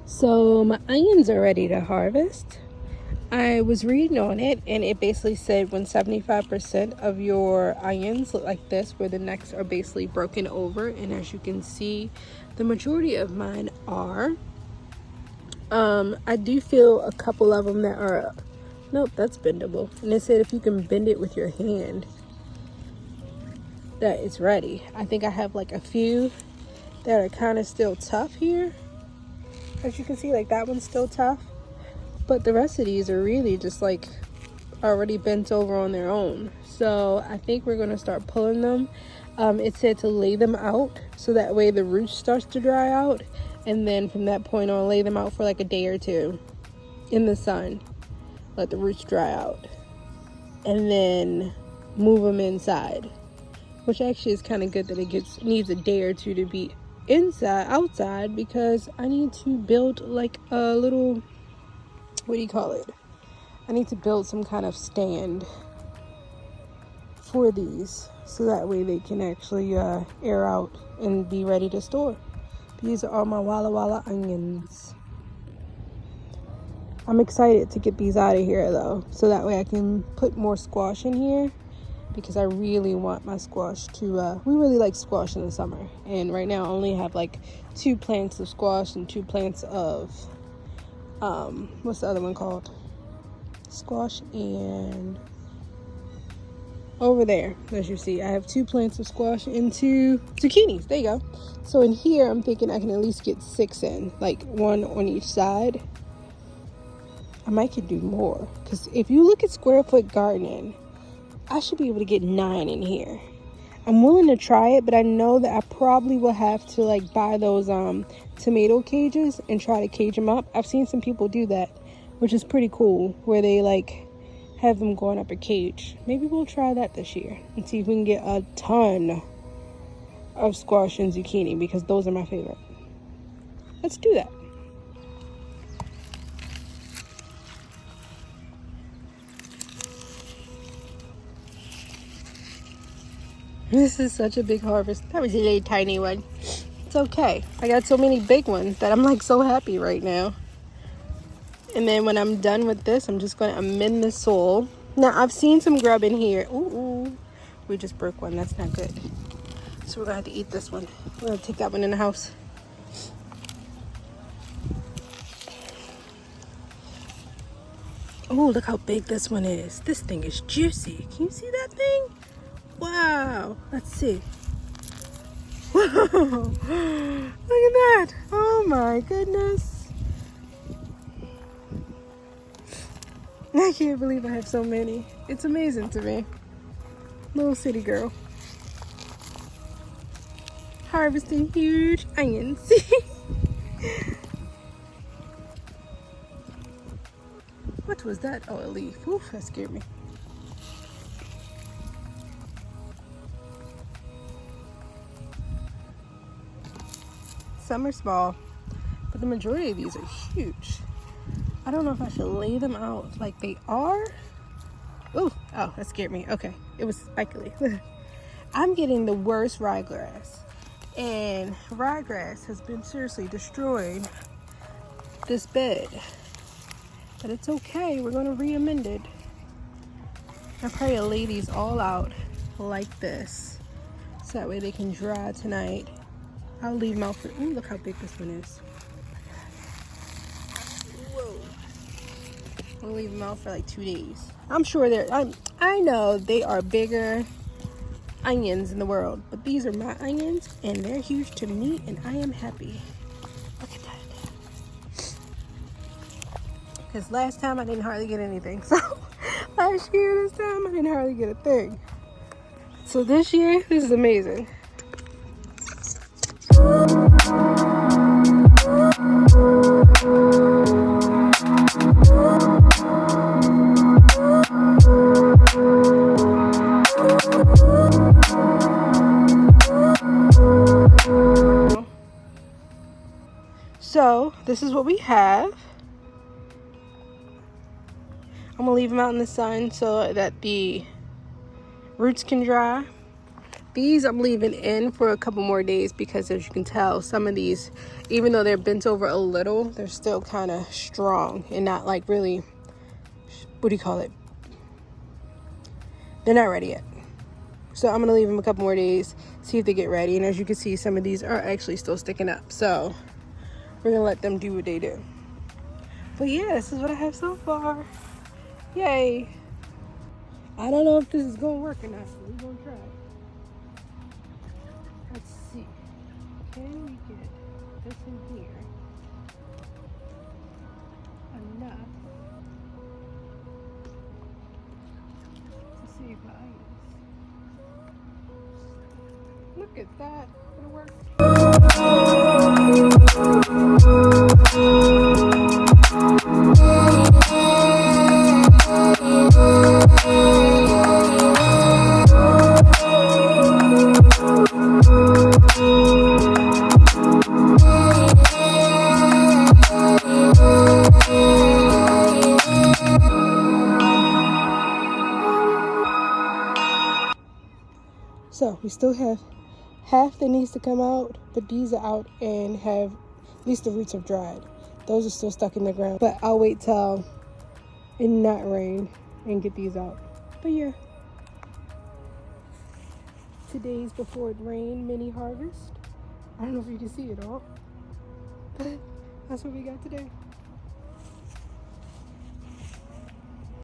So my onions are ready to harvest. I was reading on it and it basically said when 75% of your onions look like this, where the necks are basically broken over, and as you can see, the majority of mine are. I do feel a couple of them that are, nope, that's bendable. And it said if you can bend it with your hand, that it's ready. I think I have like a few that are kind of still tough here. As you can see, like that one's still tough. But the rest of these are really just like already bent over on their own. So I think we're going to start pulling them. It said to lay them out so that way the roots starts to dry out. And then from that point on, lay them out for like a day or two in the sun. Let the roots dry out. And then move them inside. Which actually is kind of good that it needs a day or two to be outside, because I need to build like a little, what do you call it? I need to build some kind of stand for these so that way they can actually air out and be ready to store. These are all my Walla Walla onions. I'm excited to get these out of here though, so that way I can put more squash in here, because I really want my squash to, we really like squash in the summer. And right now I only have like 2 plants of squash and 2 plants of, what's the other one called? Squash and over there, as you see, I have 2 plants of squash and 2 zucchinis. There you go. So in here, I'm thinking I can at least get 6 in, like 1 on each side. I might could do more, because if you look at square foot gardening, I should be able to get 9 in here. I'm willing to try it, but I know that I probably will have to like buy those tomato cages and try to cage them up. I've seen some people do that, which is pretty cool, where they like have them going up a cage. Maybe we'll try that this year and see if we can get a ton of squash and zucchini, because those are my favorite. Let's do that. This is such a big harvest. That was a little tiny one. It's okay. I got so many big ones that I'm like so happy right now. And then when I'm done with this, I'm just going to amend the soil. Now, I've seen some grub in here. Ooh, we just broke one. That's not good. So we're going to have to eat this one. We're going to take that one in the house. Oh, look how big this one is. This thing is juicy. Can you see that thing? Wow. Let's see. Whoa. Look at that. Oh my goodness. I can't believe I have so many. It's amazing to me. Little city girl. Harvesting huge onions. What was that? Oh, a leaf. Oof, that scared me. Some are small, but the majority of these are huge. I don't know if I should lay them out like they are. Ooh, oh, that scared me. Okay, it was spiky. I'm getting the worst ryegrass, and ryegrass has been seriously destroying this bed. But it's okay, we're gonna re-amend it. I'll probably lay these all out like this, so that way they can dry tonight. I'll leave them out for, ooh, look how big this one is. Whoa. I'll leave them out for like 2 days. I'm sure I know they are bigger onions in the world, but these are my onions and they're huge to me, and I am happy. Look at that. Because last time I didn't hardly get anything. So last year, this time I didn't hardly get a thing. So this year, this is amazing. So this is what we have. I'm gonna leave them out in the sun so that the roots can dry. These I'm leaving in for a couple more days because, as you can tell, some of these, even though they're bent over a little, they're still kind of strong and not like really, what do you call it? They're not ready yet. So I'm gonna leave them a couple more days, see if they get ready. And as you can see, some of these are actually still sticking up. So we're gonna let them do what they do. But yeah, this is what I have so far. Yay. I don't know if this is gonna work or not, so we're gonna try. Let's see. Can we get this in here enough to save my items? Look at that. It'll work. So we still have half that needs to come out, but these are out and have, at least the roots have dried. Those are still stuck in the ground, but I'll wait till it not rain and get these out. But yeah, today's before it rained mini harvest. I don't know if you can see it all, but that's what we got today.